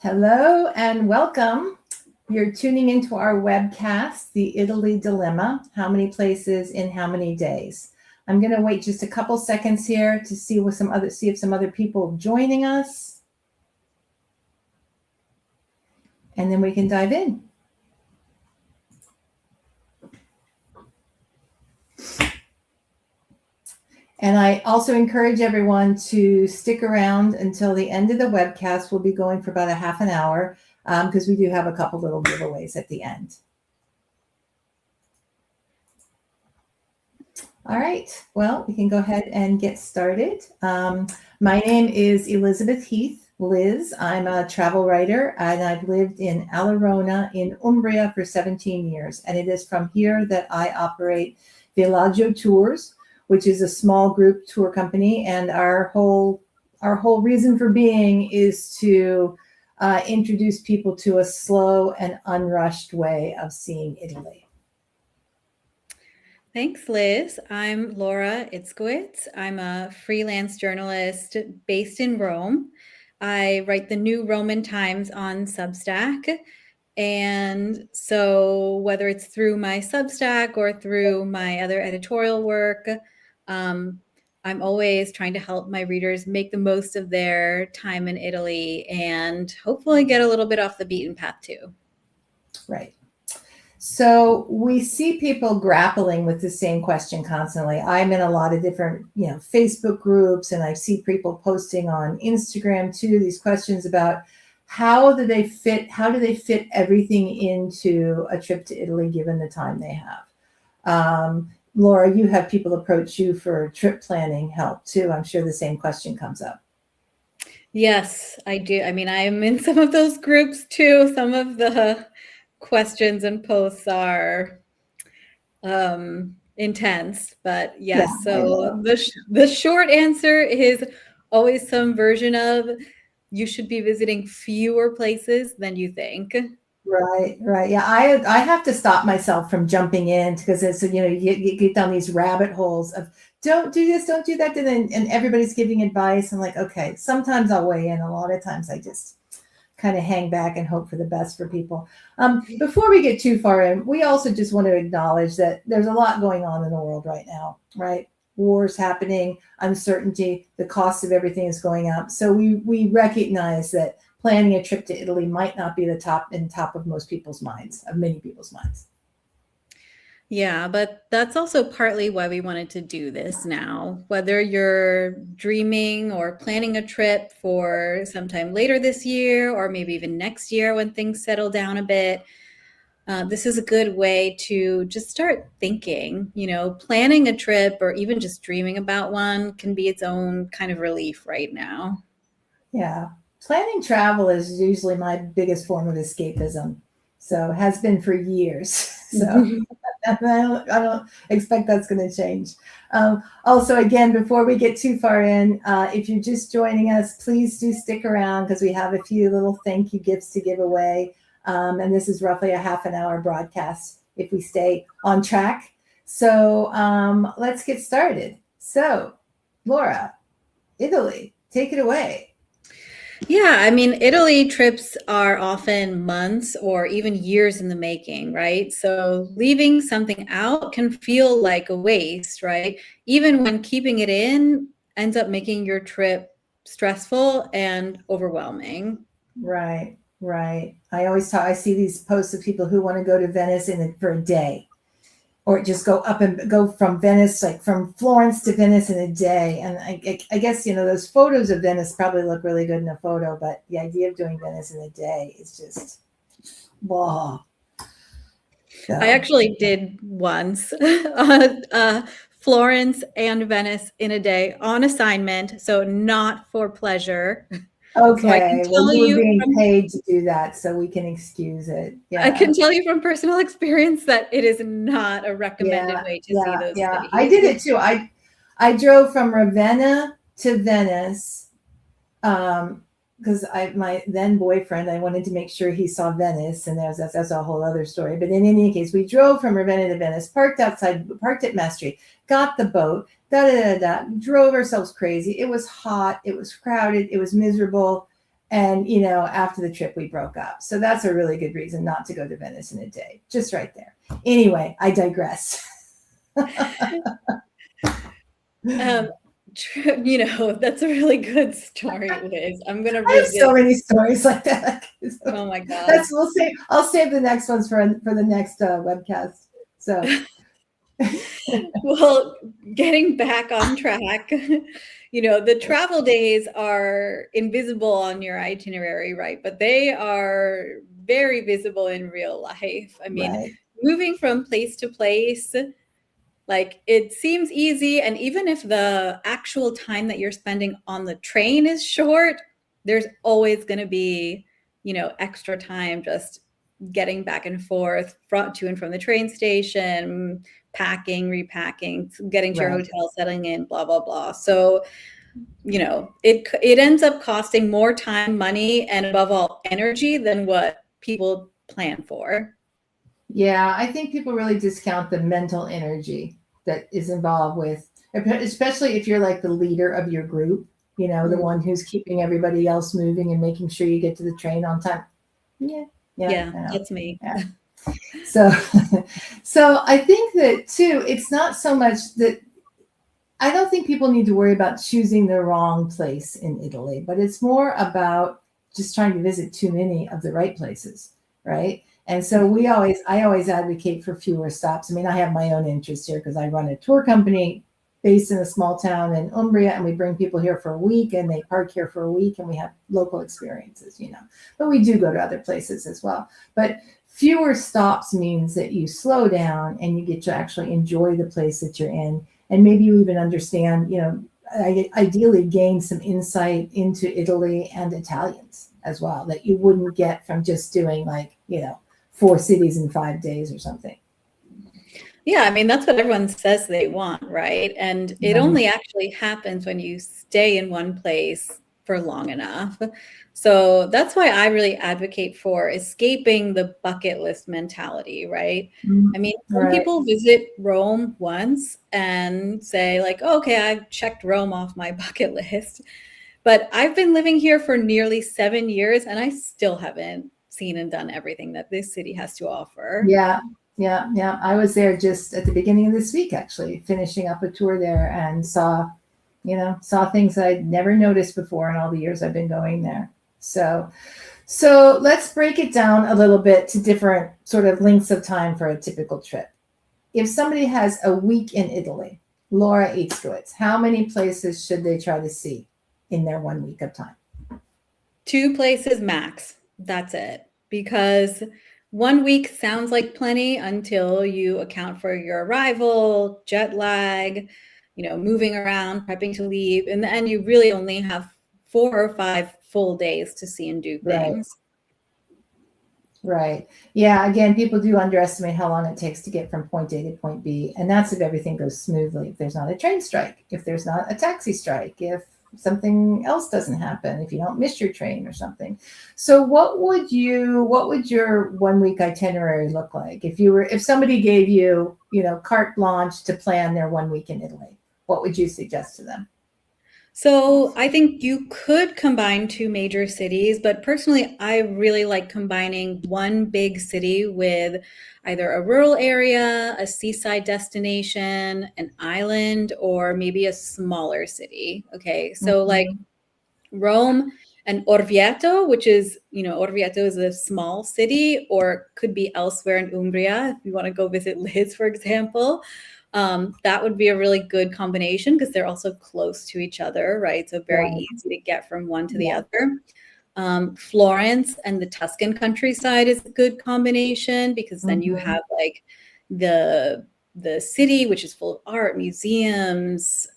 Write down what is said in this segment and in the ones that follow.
Hello and welcome. You're tuning into our webcast, The Italy Dilemma, How Many Places in How Many Days. I'm going to wait just a couple seconds here to see if some other people are joining us. And then we can dive in. And I also encourage everyone to stick around until the end of the webcast. We'll be going for about a half an hour because we do have a couple little giveaways at the end. All right, well, we can go ahead and get started. My name is Elizabeth Heath, Liz. I'm a travel writer and I've lived in Alerona in Umbria for 17 years. And it is from here that I operate Villaggio Tours, which is a small group tour company. And our whole reason for being is to introduce people to a slow and unrushed way of seeing Italy. Thanks, Liz. I'm Laura Itzkowitz. I'm a freelance journalist based in Rome. I write the New Roman Times on Substack. And so whether it's through my Substack or through my other editorial work, I'm always trying to help my readers make the most of their time in Italy and hopefully get a little bit off the beaten path too. Right. So we see people grappling with the same question constantly. I'm in a lot of different, Facebook groups, and I see people posting on Instagram too, these questions about how do they fit everything into a trip to Italy given the time they have. Laura, you have people approach you for trip planning help too. I'm sure the same question comes up. Yes, I do. I mean, I'm in some of those groups too. Some of the questions and posts are intense, but yes. Yeah, so the short answer is always some version of you should be visiting fewer places than you think. Right. Yeah, I have to stop myself from jumping in because it's, you get down these rabbit holes of don't do this, don't do that, and everybody's giving advice. I'm like, okay, sometimes I'll weigh in. A lot of times I just kind of hang back and hope for the best for people. Before we get too far in, we also just want to acknowledge that there's a lot going on in the world right now, right? Wars happening, uncertainty, the cost of everything is going up. So we recognize that planning a trip to Italy might not be the top of most people's minds, of many people's minds. Yeah, but that's also partly why we wanted to do this now. Whether you're dreaming or planning a trip for sometime later this year, or maybe even next year when things settle down a bit, this is a good way to just start thinking. Planning a trip or even just dreaming about one can be its own kind of relief right now. Yeah. Planning travel is usually my biggest form of escapism. So has been for years. So I don't expect that's going to change. Also, again, before we get too far in, if you're just joining us, please do stick around because we have a few little thank you gifts to give away. And this is roughly a half an hour broadcast if we stay on track. So let's get started. So, Laura, Italy, take it away. Yeah, I mean, Italy trips are often months or even years in the making, right? So leaving something out can feel like a waste, right? Even when keeping it in ends up making your trip stressful and overwhelming. Right. I see these posts of people who want to go to Venice for a day, or just go up and go from Venice, like from Florence to Venice in a day. And I guess, those photos of Venice probably look really good in a photo, but the idea of doing Venice in a day is just, wow. So. I actually did once Florence and Venice in a day on assignment, so not for pleasure. Okay, so well, you were being paid to do that, so we can excuse it. Yeah. I can tell you from personal experience that it is not a recommended way to see those cities. I did it too. I drove from Ravenna to Venice because my then boyfriend, I wanted to make sure he saw Venice, and that's a whole other story. But in any case, we drove from Ravenna to Venice, parked at Mestre, got the boat, drove ourselves crazy. It was hot, it was crowded, it was miserable. And, after the trip, we broke up. So that's a really good reason not to go to Venice in a day. Just right there. Anyway, I digress. That's a really good story, Liz. I'm gonna I have visit. so many stories like that. Oh my God. I'll save the next ones for the next webcast. So, Well, getting back on track, the travel days are invisible on your itinerary, right? But they are very visible in real life. I mean, right. moving from place to place, like it seems easy. And even if the actual time that you're spending on the train is short, there's always going to be, extra time just getting back and forth to and from the train station, packing, repacking, getting to your Right. hotel, settling in, blah, blah, blah. So, it ends up costing more time, money, and above all, energy than what people plan for. Yeah, I think people really discount the mental energy that is involved with, especially if you're like the leader of your group, the one who's keeping everybody else moving and making sure you get to the train on time. Yeah. Yeah, I know. that's me. Yeah. So, so I think that too, it's not so much that I don't think people need to worry about choosing the wrong place in Italy, but it's more about just trying to visit too many of the right places, right? And so I always advocate for fewer stops. I mean, I have my own interest here because I run a tour company based in a small town in Umbria, and we bring people here for a week and they park here for a week and we have local experiences, but we do go to other places as well. But fewer stops means that you slow down and you get to actually enjoy the place that you're in. And maybe you even understand, ideally gain some insight into Italy and Italians as well that you wouldn't get from just doing 4 cities in 5 days or something. Yeah, I mean, that's what everyone says they want, right? And it only actually happens when you stay in one place for long enough. So that's why I really advocate for escaping the bucket list mentality, right? I mean, some Right. people visit Rome once and say, like, oh, okay, I've checked Rome off my bucket list. But I've been living here for nearly 7 years and I still haven't seen and done everything that this city has to offer. Yeah. I was there just at the beginning of this week, actually, finishing up a tour there and saw things I'd never noticed before in all the years I've been going there. So let's break it down a little bit to different sort of lengths of time for a typical trip. If somebody has a week in Italy, Laura Itzkowitz, how many places should they try to see in their 1 week of time? 2 places max. That's it. Because 1 week sounds like plenty until you account for your arrival, jet lag, moving around, prepping to leave. In the end, you really only have 4 or 5 full days to see and do things. Right. Yeah. Again, people do underestimate how long it takes to get from point A to point B. And that's if everything goes smoothly. If there's not a train strike, if there's not a taxi strike, if something else doesn't happen, if you don't miss your train or something. So what would your 1 week itinerary look like if somebody gave you, carte blanche to plan their 1 week in Italy? What would you suggest to them? So I think you could combine 2 major cities, but personally, I really like combining one big city with either a rural area, a seaside destination, an island, or maybe a smaller city. Okay, so like Rome and Orvieto, which is, Orvieto is a small city, or could be elsewhere in Umbria if you want to go visit Liz, for example. That would be a really good combination because they're also close to each other, right? So very easy to get from one to the other. Florence and the Tuscan countryside is a good combination because then you have like the city, which is full of art, museums,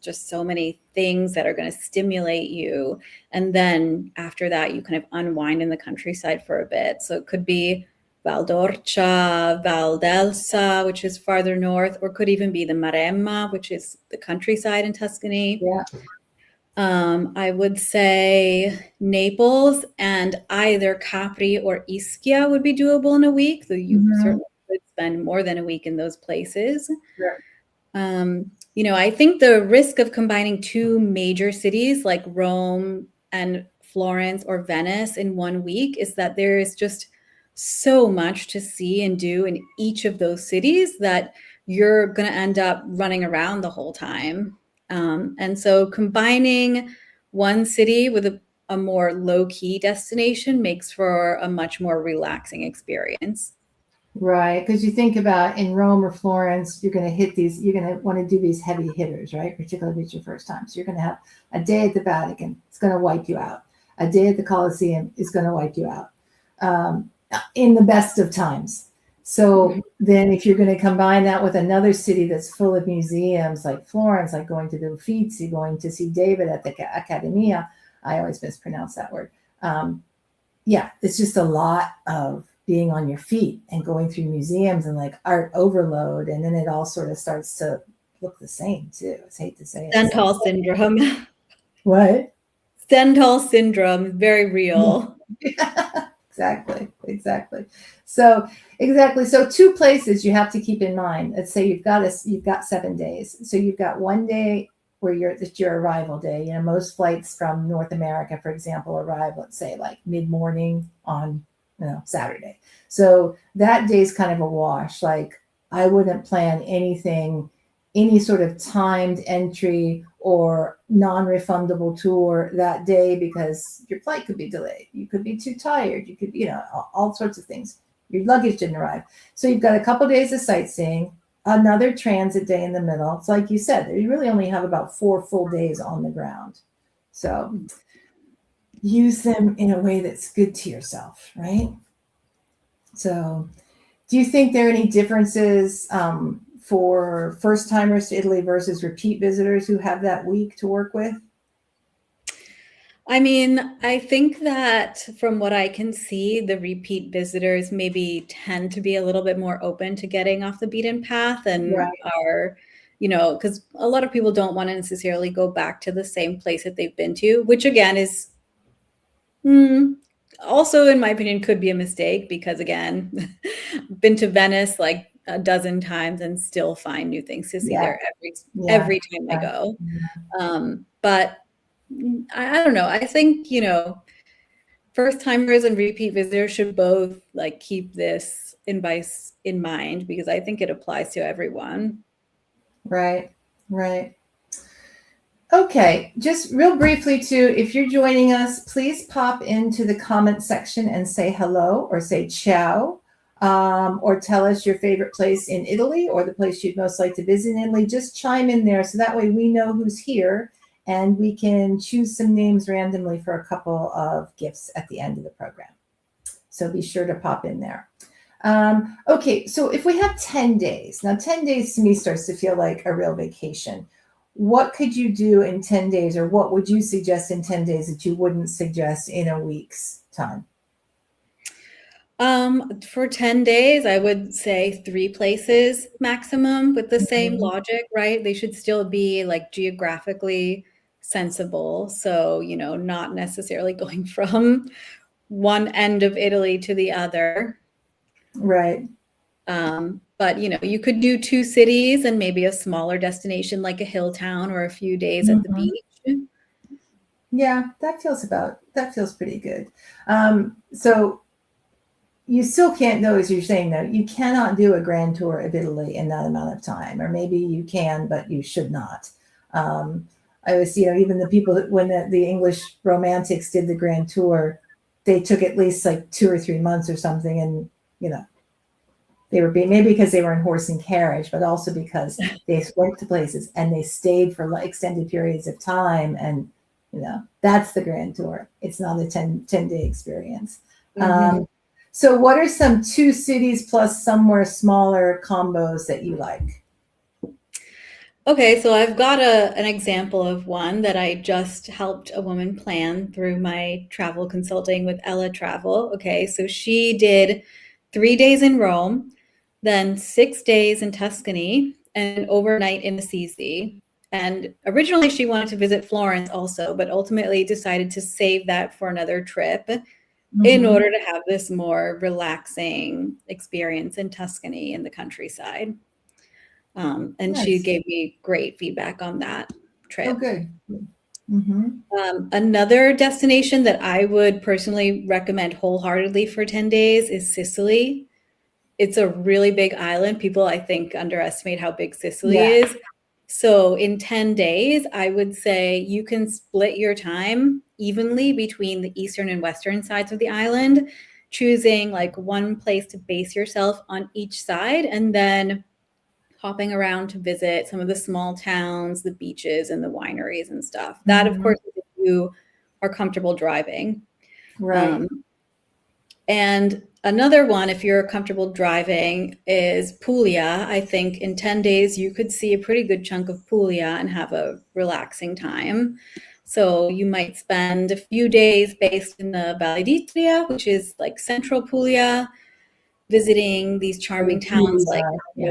just so many things that are going to stimulate you. And then after that, you kind of unwind in the countryside for a bit. So it could be Val d'Orcia, Val d'Elsa, which is farther north, or could even be the Maremma, which is the countryside in Tuscany. Yeah. I would say Naples and either Capri or Ischia would be doable in a week, though you certainly could spend more than a week in those places. Sure. I think the risk of combining 2 major cities like Rome and Florence or Venice in 1 week is that there is just so much to see and do in each of those cities that you're going to end up running around the whole time. And so combining one city with a more low-key destination makes for a much more relaxing experience. Right, because you think about in Rome or Florence, you're going to hit these, you're going to want to do these heavy hitters, right? Particularly if it's your first time. So you're going to have a day at the Vatican, it's going to wipe you out. A day at the Colosseum is going to wipe you out in the best of times. So then if you're going to combine that with another city that's full of museums like Florence, like going to the Uffizi, going to see David at the Accademia, I always mispronounce that word. Yeah, it's just a lot of being on your feet and going through museums and like art overload. And then it all sort of starts to look the same too. I hate to say it. Stendhal syndrome. What? Stendhal syndrome, very real. Exactly. So exactly. So 2 places you have to keep in mind. Let's say you've got 7 days. So you've got 1 day where it's your arrival day. You know, most flights from North America, for example, arrive, let's say like mid-morning on Saturday. So that day's kind of a wash. Like I wouldn't plan anything, any sort of timed entry or non-refundable tour that day because your flight could be delayed. You could be too tired. You could, all sorts of things. Your luggage didn't arrive. So you've got a couple of days of sightseeing, another transit day in the middle. It's like you said, you really only have about 4 full days on the ground. So use them in a way that's good to yourself, right? So do you think there are any differences for first timers to Italy versus repeat visitors who have that week to work with? I mean, I think that from what I can see, the repeat visitors maybe tend to be a little bit more open to getting off the beaten path and Right. are, because a lot of people don't want to necessarily go back to the same place that they've been to, which again is also, in my opinion, could be a mistake because again, been to Venice like a dozen times and still find new things to see there every time I go. But I don't know. I think, first timers and repeat visitors should both like keep this advice in mind because I think it applies to everyone. Right. Okay, just real briefly too, if you're joining us, please pop into the comment section and say hello or say ciao, or tell us your favorite place in Italy or the place you'd most like to visit in Italy. Just chime in there so that way we know who's here and we can choose some names randomly for a couple of gifts at the end of the program. So be sure to pop in there. Okay, so if we have 10 days, now 10 days to me starts to feel like a real vacation. What could you do in 10 days or what would you suggest in 10 days that you wouldn't suggest in a week's time? For 10 days, I would say 3 places maximum with the same logic, right? They should still be like geographically sensible. So, not necessarily going from one end of Italy to the other. Right. But you could do 2 cities and maybe a smaller destination like a hill town or a few days at the beach. Yeah, that feels pretty good. So you still can't, though, as you're saying, though, you cannot do a grand tour of Italy in that amount of time, or maybe you can, but you should not. I was, even the people when the English romantics did the grand tour, they took at least like 2 or 3 months or something, and they were maybe because they were in horse and carriage, but also because they went to places and they stayed for extended periods of time. And, that's the grand tour. It's not a 10-day experience. So what are some 2 cities plus somewhere smaller combos that you like? Okay, so I've got an example of one that I just helped a woman plan through my travel consulting with Ella Travel. Okay, so she did 3 days in Rome, then 6 days in Tuscany, and overnight in Assisi. And originally she wanted to visit Florence also, but ultimately decided to save that for another trip in order to have this more relaxing experience in Tuscany in the countryside. And Nice. she gave me great feedback on that trip. Oh, good. Another destination that I would personally recommend wholeheartedly for 10 days is Sicily. It's a really big island. People, I think, underestimate how big Sicily Yeah. is. So in 10 days, I would say you can split your time evenly between the eastern and western sides of the island, choosing like one place to base yourself on each side, and then hopping around to visit some of the small towns, the beaches, and the wineries and stuff. That, of course, is if you are comfortable driving. Right. And another one, if you're comfortable driving, is Puglia. I think in 10 days, you could see a pretty good chunk of Puglia and have a relaxing time. So you might spend a few days based in the Valle d'Itria, which is like central Puglia, visiting these charming towns like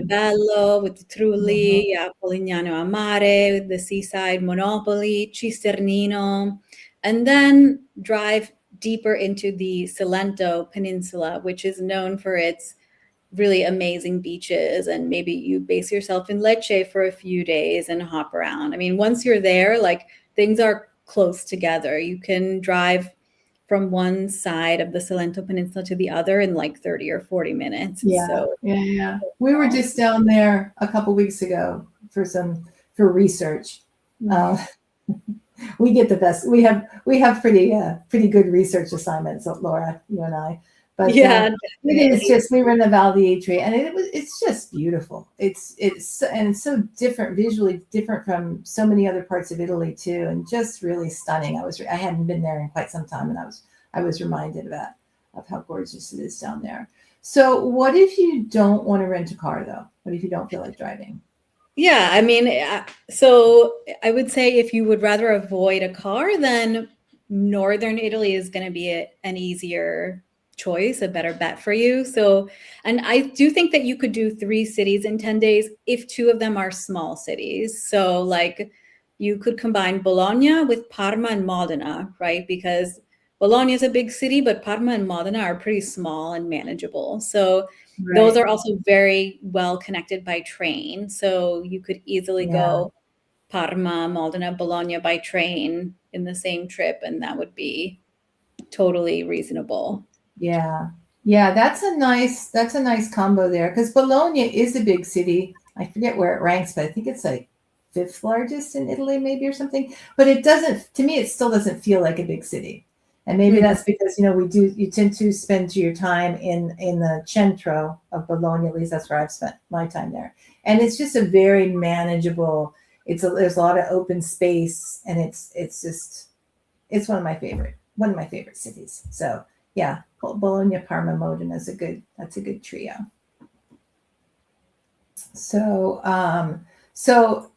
Bello with the Trulli, Polignano a Mare with the seaside Monopoli, Cisternino, and then drive deeper into the Salento Peninsula, which is known for its really amazing beaches. And maybe you base yourself in Lecce for a few days and hop around. I mean, once you're there, like things are close together. You can drive from one side of the Salento Peninsula to the other in like 30 or 40 minutes. Yeah, So yeah. We were just down there a couple weeks ago for research. We get the best. We have pretty good research assignments, Laura, you and I. But yeah, it is just, we were in the Val d'Itri, and it's just beautiful. It's so different, visually different from so many other parts of Italy too, and just really stunning. I hadn't been there in quite some time, and I was reminded of how gorgeous it is down there. So what if you don't want to rent a car though? What if you don't feel like driving? Yeah, I mean, so I would say if you would rather avoid a car, then northern Italy is going to be an easier choice, a better bet for you. So, and I do think that you could do 3 cities in 10 days if 2 of them are small cities. So, like, you could combine Bologna with Parma and Modena, right? Because Bologna is a big city, but Parma and Modena are pretty small and manageable. So, those are also very well connected by train. So you could easily go Parma, Modena, Bologna by train in the same trip, and that would be totally reasonable. Yeah. Yeah, that's a nice combo there, because Bologna is a big city. I forget where it ranks, but I think it's like 5th largest in Italy, maybe, or something. But it doesn't, to me, it still doesn't feel like a big city. And maybe that's because, you tend to spend your time in the centro of Bologna. At least that's where I've spent my time there. And it's just a very manageable, there's a lot of open space, and it's one of my favorite cities. So yeah, Bologna, Parma, Modena is that's a good trio. So so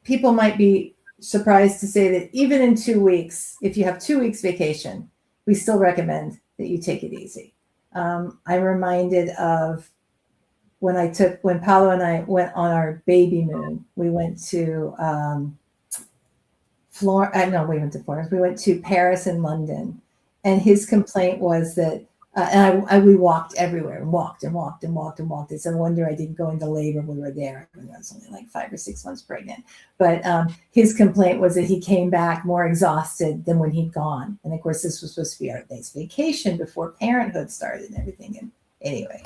people might be surprised to say that even in 2 weeks, if you have 2 weeks vacation, we still recommend that you take it easy. I'm reminded of when Paolo and I went on our baby moon. We went to Florence. We went to Florence. We went to Paris and London, and his complaint was that, and we walked everywhere, and walked and walked and walked and walked. It's a wonder I didn't go into labor when we were there. I was only like 5 or 6 months pregnant. But his complaint was that he came back more exhausted than when he'd gone. And of course, this was supposed to be our next vacation before parenthood started and everything. And anyway,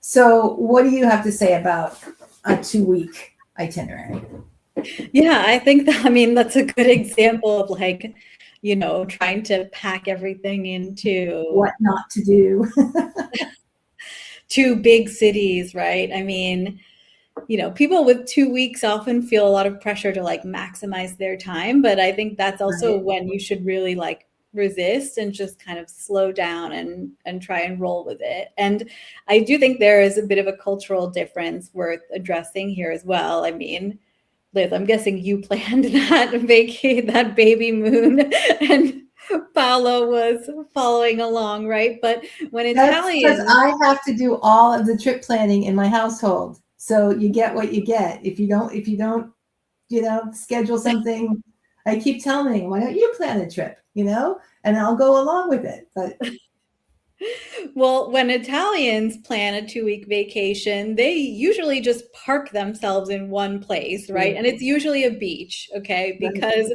so what do you have to say about a 2-week itinerary? Yeah, I think that's a good example of like, trying to pack everything into what not to do. 2 big cities, right? I mean, people with 2 weeks often feel a lot of pressure to like maximize their time, but I think that's also when you should really like resist and just kind of slow down and try and roll with it. And I do think there is a bit of a cultural difference worth addressing here as well. I mean, Liz, I'm guessing you planned that baby moon, and Paolo was following along, right? But when Italians, because I have to do all of the trip planning in my household, so you get what you get. If you don't, schedule something, I keep telling him, why don't you plan a trip, and I'll go along with it. But Well, when Italians plan a 2-week vacation, they usually just park themselves in one place, right? And it's usually a beach, okay? Right. Because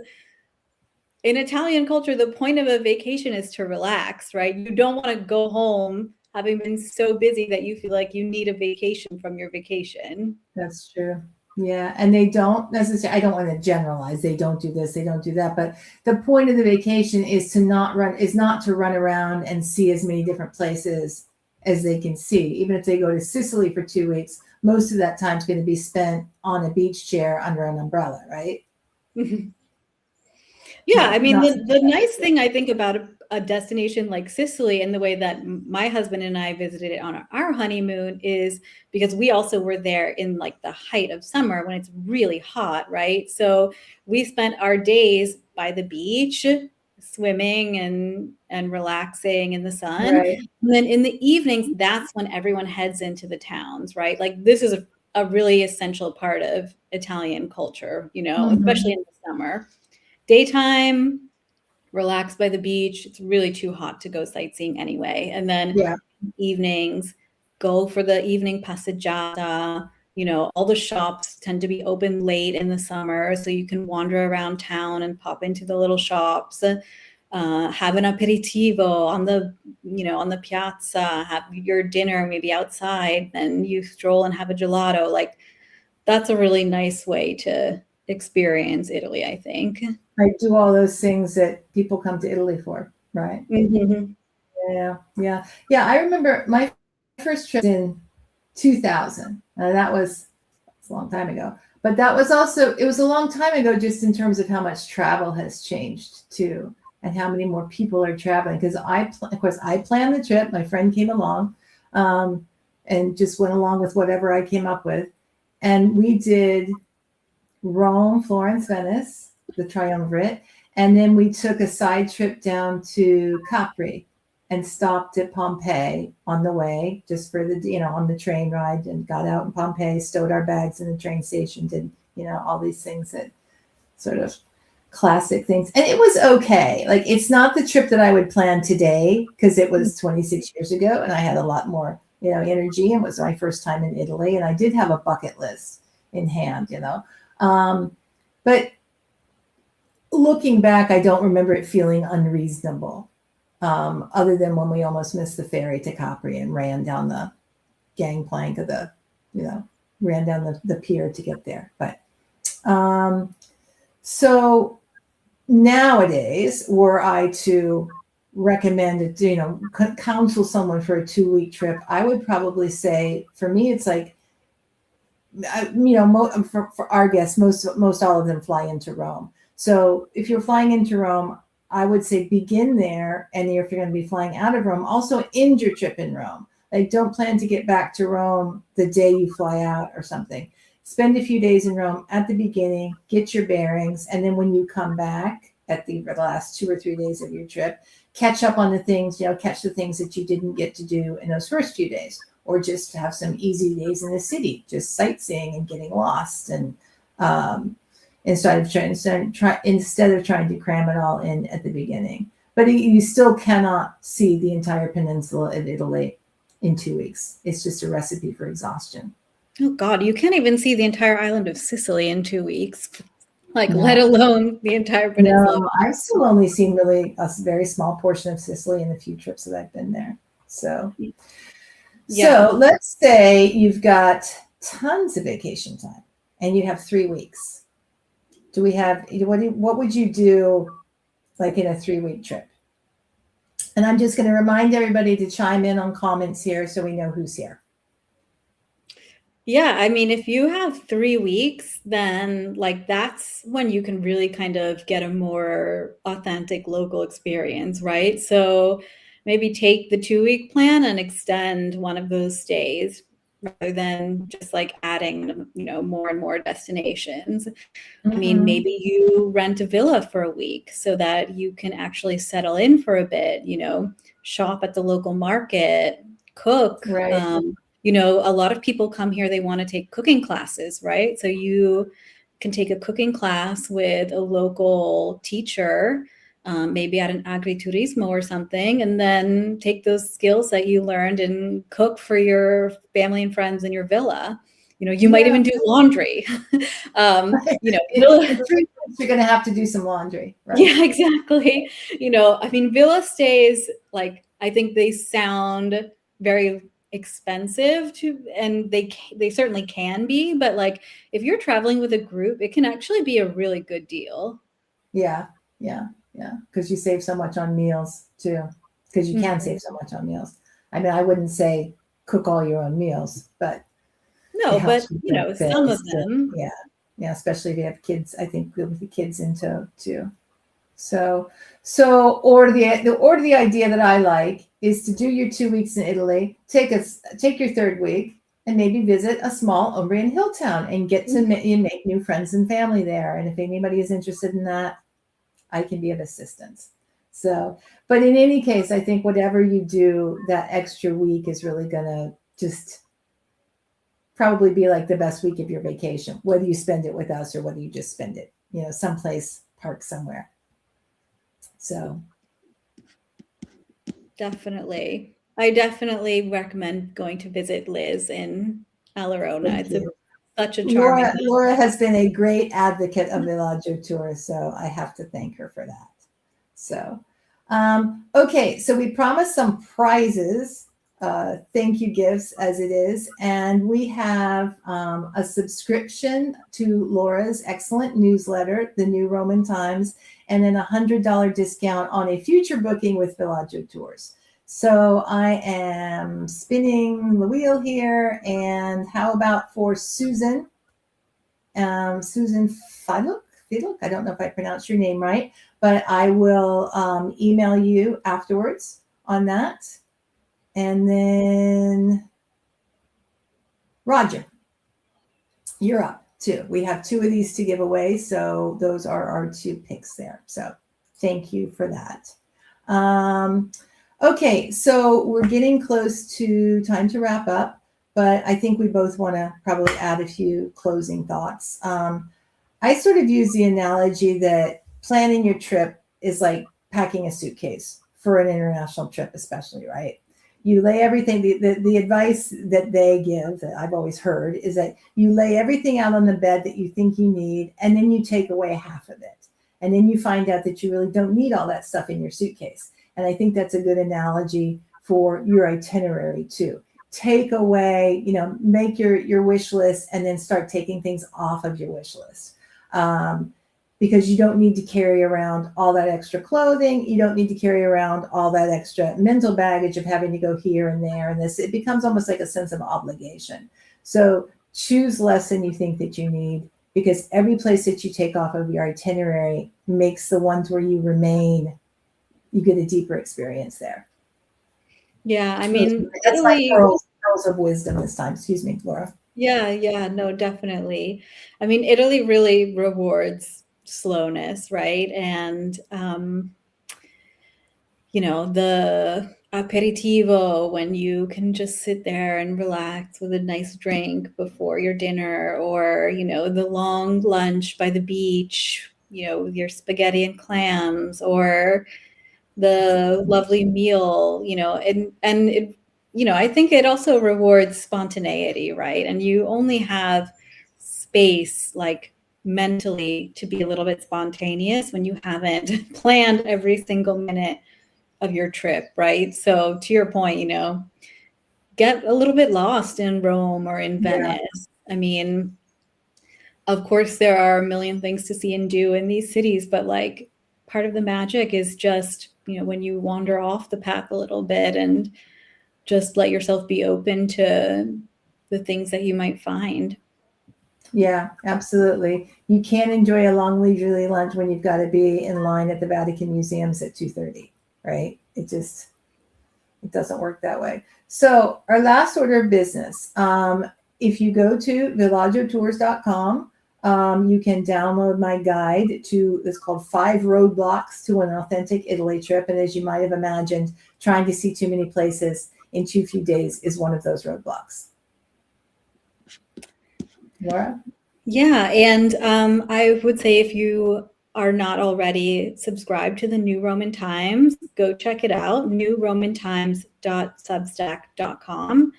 in Italian culture, the point of a vacation is to relax, right? You don't want to go home having been so busy that you feel like you need a vacation from your vacation. That's true. Yeah, and they don't necessarily, I don't want to generalize. They don't do this, they don't do that, but the point of the vacation is not to run around and see as many different places as they can see. Even if they go to Sicily for 2 weeks, most of that time is going to be spent on a beach chair under an umbrella, right? Yeah, I Not, mean, not the nice thing I think about a destination like Sicily and the way that my husband and I visited it on our honeymoon is because we also were there in like the height of summer when it's really hot, right? So we spent our days by the beach swimming and relaxing in the sun. right. And then in the evenings, that's when everyone heads into the towns, right? Like this is a really essential part of Italian culture, you know, especially Mhm. in the summer. Daytime, relax by the beach. It's really too hot to go sightseeing anyway. And then Yeah, evenings, go for the evening passeggiata. You know, all the shops tend to be open late in the summer, so you can wander around town and pop into the little shops. Have an aperitivo on the, you know, on the piazza. Have your dinner maybe outside, and you stroll and have a gelato. Like that's a really nice way to experience Italy, I think. I do all those things that people come to Italy for, right? Mhm. Yeah, yeah, yeah. I remember my first trip in 2000. That was it's a long time ago, but that was also it was a long time ago just in terms of how much travel has changed too, and how many more people are traveling. Because of course, I planned the trip. My friend came along, um, and just went along with whatever I came up with, and we did Rome, Florence, Venice, the triumvirate, and then we took a side trip down to Capri and stopped at Pompeii on the way, just for the on the train ride, and got out in Pompeii, stowed our bags in the train station, did all these things that sort of classic things, and it was okay. Like it's not the trip that I would plan today because it was 26 years ago, and I had a lot more energy, and it was my first time in Italy, and I did have a bucket list in hand. Um, but looking back, I don't remember it feeling unreasonable, other than when we almost missed the ferry to Capri and ran down the gangplank of you know, ran down the pier to get there. But so nowadays, were I to recommend it, counsel someone for a 2-week trip, I would probably say for me, it's like for our guests, most all of them fly into Rome. So if you're flying into Rome, I would say begin there, and if you're going to be flying out of Rome, also end your trip in Rome. Like don't plan to get back to Rome the day you fly out or something. Spend a few days in Rome at the beginning, get your bearings, and then when you come back at the last 2 or 3 days of your trip, catch up on the things, catch the things that you didn't get to do in those first few days, or just have some easy days in the city, just sightseeing and getting lost, and instead of trying to cram it all in at the beginning. But you still cannot see the entire peninsula of Italy in 2 weeks. It's just a recipe for exhaustion. Oh God, you can't even see the entire island of Sicily in 2 weeks, like let No, alone the entire peninsula. no, I've still only seen really a very small portion of Sicily in the few trips that I've been there. So Yeah. let's say you've got tons of vacation time and you have 3 weeks. What would you do like in a 3-week trip? And I'm just going to remind everybody to chime in on comments here so we know who's here. Yeah, I mean, if you have 3 weeks, then like that's when you can really kind of get a more authentic local experience, right? So maybe take the 2-week plan and extend one of those stays rather than just like adding, more and more destinations. I mean, Mm-hmm. maybe you rent a villa for a week so that you can actually settle in for a bit, shop at the local market, cook. Right. A lot of people come here, they want to take cooking classes, right? So you can take a cooking class with a local teacher maybe at an agriturismo or something, and then take those skills that you learned and cook for your family and friends in your villa. You might even do laundry. In 3 months, you're going to have to do some laundry, right? Yeah, exactly. Villa stays, like, I think they sound very expensive and they certainly can be, but like if you're traveling with a group, it can actually be a really good deal. Yeah, because you save so much on meals too, because you can Mhm. save so much on meals. I mean, I wouldn't say cook all your own meals, but it No, but helps with the some of bills too. them. Yeah, especially if you have kids. I think with the kids into too. So, or the idea that I like is to do your 2 weeks in Italy, take your third week, and maybe visit a small Umbrian hill town and get to make new friends and family there. And if anybody is interested in that, I can be of assistance. So, but in any case, I think whatever you do, that extra week is really going to just probably be like the best week of your vacation, whether you spend it with us or whether you just spend it, someplace park somewhere. So Definitely. I definitely recommend going to visit Liz in Alarona. It's such a charming. Laura has been a great advocate of Villaggio Tour, so I have to thank her for that. So, okay, so we promised some prizes, thank you gifts as it is, and we have a subscription to Laura's excellent newsletter, The New Roman Times, and then $100 discount on a future booking with Villaggio Tours. So I am spinning the wheel here, and how about for Susan? Susan Fiduk? I don't know if I pronounced your name right, but I will email you afterwards on that. And then Roger, you're up too. We have 2 of these to give away, so those are our 2 picks there. So thank you for that. Okay, so we're getting close to time to wrap up, but I think we both want to probably add a few closing thoughts. I sort of use the analogy that planning your trip is like packing a suitcase for an international trip, especially, right? You lay everything, the advice that they give, that I've always heard, is that you lay everything out on the bed that you think you need, and then you take away half of it. And then you find out that you really don't need all that stuff in your suitcase. And I think that's a good analogy for your itinerary too. Take away, make your wish list and then start taking things off of your wish list. Because you don't need to carry around all that extra clothing. You don't need to carry around all that extra mental baggage of having to go here and there and this. It becomes almost like a sense of obligation. So choose less than you think that you need, because every place that you take off of your itinerary makes the ones where you remain, you get a deeper experience there. Yeah, I mean, that's my pearls of wisdom this time. Excuse me, Laura. Yeah, no, definitely. I mean, Italy really rewards slowness, right? And the aperitivo, when you can just sit there and relax with a nice drink before your dinner, or the long lunch by the beach, with your spaghetti and clams, or the lovely meal, and it, I think it also rewards spontaneity, right? And you only have space, like, mentally, to be a little bit spontaneous when you haven't planned every single minute of your trip, right? So to your point, get a little bit lost in Rome or in Venice. I mean, of course, there are a million things to see and do in these cities, but like, part of the magic is just, when you wander off the path a little bit and just let yourself be open to the things that you might find. Yeah, absolutely. You can't enjoy a long leisurely lunch when you've got to be in line at the Vatican museums at 2:30, right? It doesn't work that way. So our last order of business, if you go to villaggiotours.com, you can download my guide it's called 5 Roadblocks to an Authentic Italy Trip. And as you might have imagined, trying to see too many places in too few days is one of those roadblocks. Laura? Yeah, and I would say if you are not already subscribed to the New Roman Times, go check it out, newromantimes.substack.com.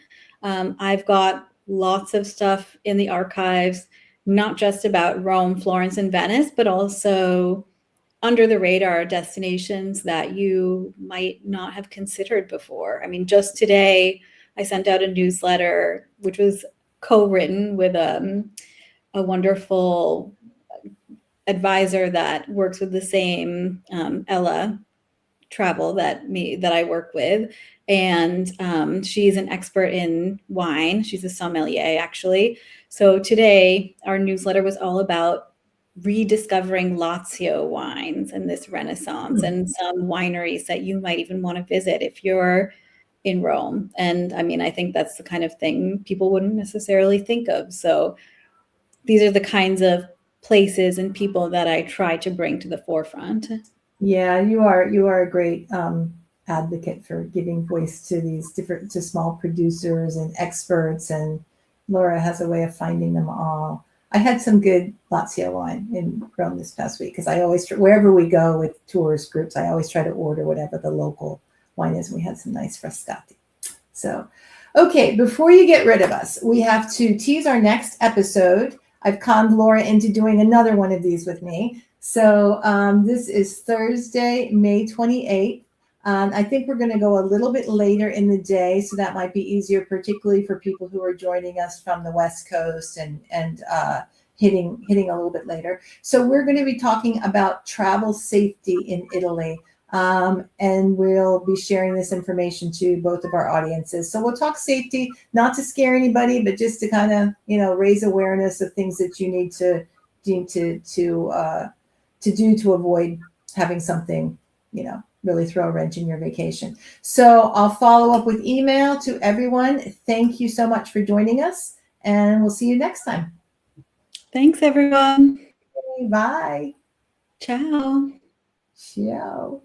I've got lots of stuff in the archives, not just about Rome, Florence, and Venice, but also under the radar destinations that you might not have considered before. I mean, just today, I sent out a newsletter, which was co-written with a wonderful advisor that works with the same Ella Travel that I work with, and she's an expert in wine. She's a sommelier, actually. So today, our newsletter was all about rediscovering Lazio wines and this Renaissance, and some wineries that you might even want to visit if you're in Rome. And I mean, I think that's the kind of thing people wouldn't necessarily think of. So these are the kinds of places and people that I try to bring to the forefront. Yeah, you are a great advocate for giving voice to these to small producers and experts, and Laura has a way of finding them all. I had some good Lazio wine in Rome this past week because I always, wherever we go with tourist groups, I always try to order whatever the local wine is. We had some nice Frascati. So, okay, before you get rid of us, we have to tease our next episode. I've conned Laura into doing another one of these with me. So this is Thursday, May 28th. I think we're going to go a little bit later in the day, so that might be easier, particularly for people who are joining us from the West Coast and hitting a little bit later. So we're going to be talking about travel safety in Italy. And we'll be sharing this information to both of our audiences. So we'll talk safety, not to scare anybody, but just to kind of, raise awareness of things that you need to do to avoid having something, really throw a wrench in your vacation. So I'll follow up with email to everyone. Thank you so much for joining us, and we'll see you next time. Thanks, everyone. Bye. Ciao. Ciao.